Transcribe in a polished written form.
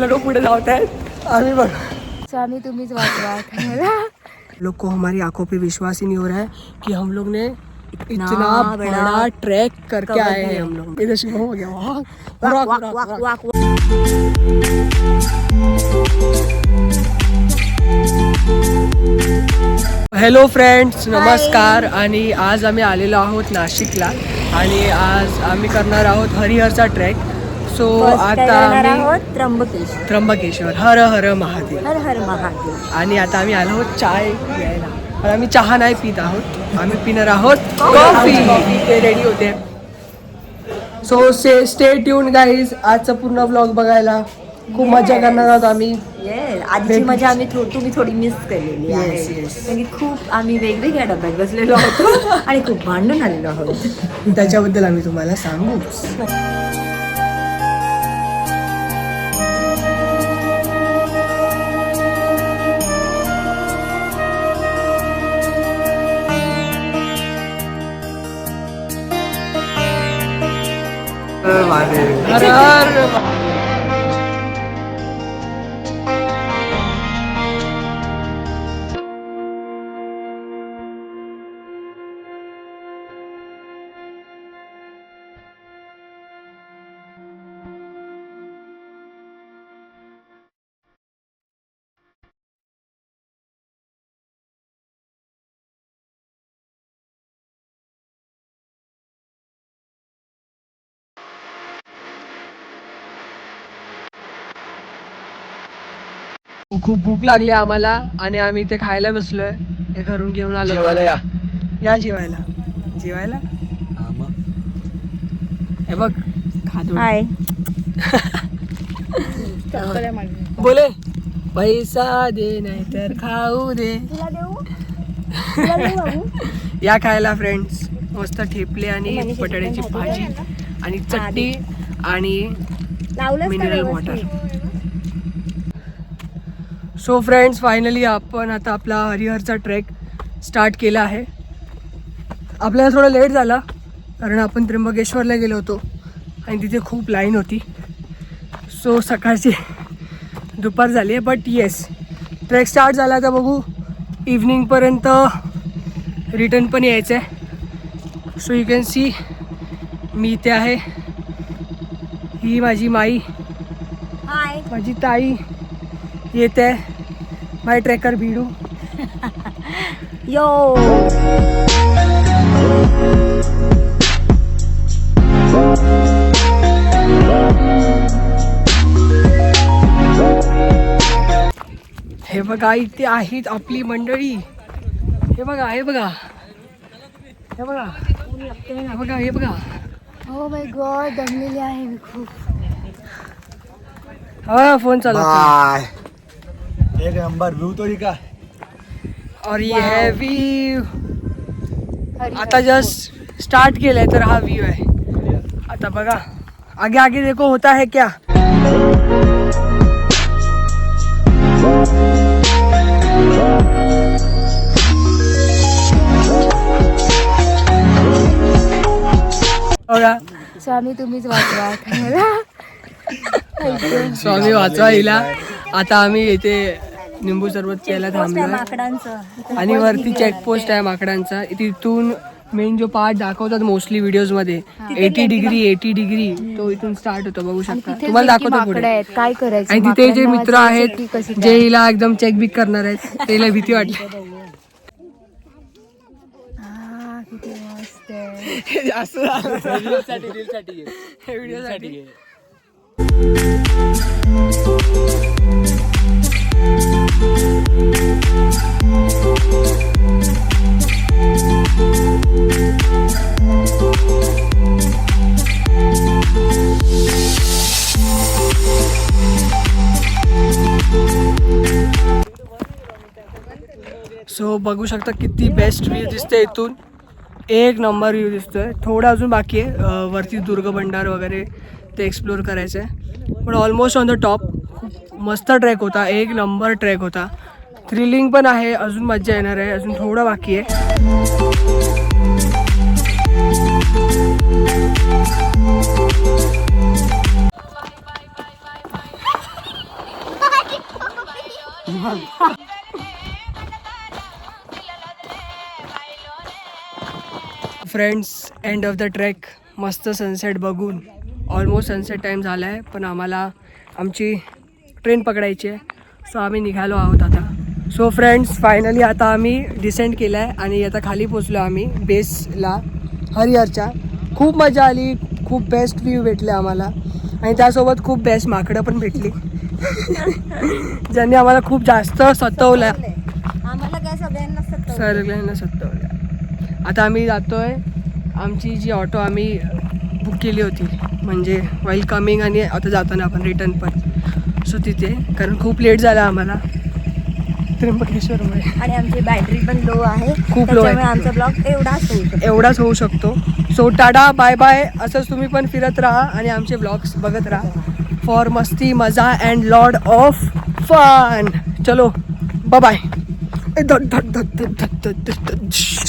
लोग पुढे जात आहेत आम्ही बघ स्वामी तुम्हीच वाचवा. लोग को हमारी आंखों पे विश्वास ही नहीं हो रहा है कि हम लोग ने इतना बड़ा ट्रैक करके आए हैं हम लोग. इधर शुरू हो गया वहाँ हॅलो फ्रेंड्स, नमस्कार. आणि आज आम्ही आलेलो आहोत नाशिकला आणि आज आम्ही करणार आहोत हरिहरचा ट्रॅक. सो आता आम्ही त्र्यंबकेश्वर. हर हर महादेव. हर हर महादेव. आणि आता आम्ही आलो आहोत चाय प्यायला. पण आम्ही चहा नाही पित आहोत, आम्ही पिणार आहोत कॉफी. ते रेडी होते. So stay tune guys. आजचा पूर्ण व्लॉग बघायला खूप मजा करणार आहोत आम्ही. आजची मजा आम्ही तुम्ही थोडी मिस केलेली आहे. कारण खूप आम्ही वेगवेगळ्या डब्यात बसलेलो आहोत आणि खूप भांडून आलेलो आहोत. त्याच्याबद्दल आम्ही तुम्हाला सांगू. हर हर खूप भूक लागली आम्हाला आणि आम्ही इथे खायला बसलोय. हे घरून घेऊन आलो. या जेवायला. हे बघ खातो. बोले पैसा दे नाही तर खाऊ दे. या खायला फ्रेंड्स. मस्त ठेपले आणि बटाट्याची भाजी आणि चटणी आणि mineral water. So friends, finally आपण आता आपला हरिहरचा ट्रेक स्टार्ट केला आहे. आपल्याला थोडा लेट झाला कारण आपण त्र्यंबकेश्वरला गेलो होतो आणि तिथे खूप लाईन होती. सो सकाळची दुपार झाली आहे. बट येस, ट्रेक स्टार्ट झाला तर बघू इव्हनिंगपर्यंत रिटर्न पण यायचं आहे. सो यू कॅन सी मी इथे आहे. ही माझी माई, माझी ताई येते आहे. माय ट्रेकर भिडू. यो हे बघा, इथे आहेत आपली मंडळी. हे बघा, हे बघा, हे बघा, हे बघा, हे बघा. ओ माय गॉड, दमलेली आहे मी खूप. हा फोन चालू. एक नंबर व्यू तो का. और ये है व्यू. आता जस्ट स्टार्ट केलंय तर हा व्यू आहे. आता बघा आगे आगे देखो होता है क्या. स्वामी तुम्हीच वाचवा. स्वामी वाचवा हिला. आता आम्ही इथे निंबू सरबत प्यायला थांबलोय आणि वरती चेकपोस्ट आहे माकडांचा. तिथून मेन जो पार्ट दाखवतात मोस्टली व्हिडिओज मध्ये 80 डिग्री तो इथून स्टार्ट होतो. बघू शकता, तुम्हाला दाखवतो पुढे. काय करायचं. आणि तिथे जे मित्र आहेत जे हिला एकदम चेक बिक करणार आहेत त्याला भीती वाटली. जास्त व्हिडिओसाठी. सो बघू शकता किती बेस्ट व्ह्यू दिसते इथून. एक नंबर व्ह्यू दिसतोय. थोडं अजून बाकी आहे वरती दुर्ग भंडार वगैरे ते एक्सप्लोर करायचं आहे. पण ऑलमोस्ट ऑन द टॉप. खूप मस्त ट्रॅक होता, एक नंबर ट्रॅक होता. थ्रिलिंग पण आहे, अजून मजा येणार आहे. अजून थोडं बाकी आहे. Friends, end of the trek. मस्त सनसेट बघून ऑलमोस्ट सनसेट टाईम झाला आहे, पण आम्हाला आमची ट्रेन पकडायची आहे. सो आम्ही निघालो आहोत आता. सो फ्रेंड्स, फायनली आता आम्ही डिसेंड केलं आहे आणि आता खाली पोचलो आम्ही बेसला हरिहरच्या. खूप मजा आली, खूप बेस्ट व्ह्यू भेटले आम्हाला आणि त्यासोबत खूप बेस्ट माकडं पण भेटली ज्यांनी आम्हाला खूप जास्त सतवलं. आम्हाला काय सगळ्यांना सगळ्यांना सतवलं. आता आम्ही जातोय आमची जी ऑटो आम्ही बुक केली होती, म्हणजे वाईल कमिंग आणि आता जाताना आपण रिटर्न पण. सो तिथे, कारण खूप लेट झाला आम्हाला त्र्यंबकेश्वरमध्ये आणि आमची बॅटरी पण लो आहे, खूप low आहे. त्याच्यामुळे आमचा ब्लॉग एवढाच होऊ शकतो. So tata bye bye. असंच तुम्ही पण फिरत राहा आणि आमचे ब्लॉग्स बघत राहा फॉर मस्ती मजा अँड लॉर्ड ऑफ फन. चलो बाय बाय. धड धड धड धड धड धड धड.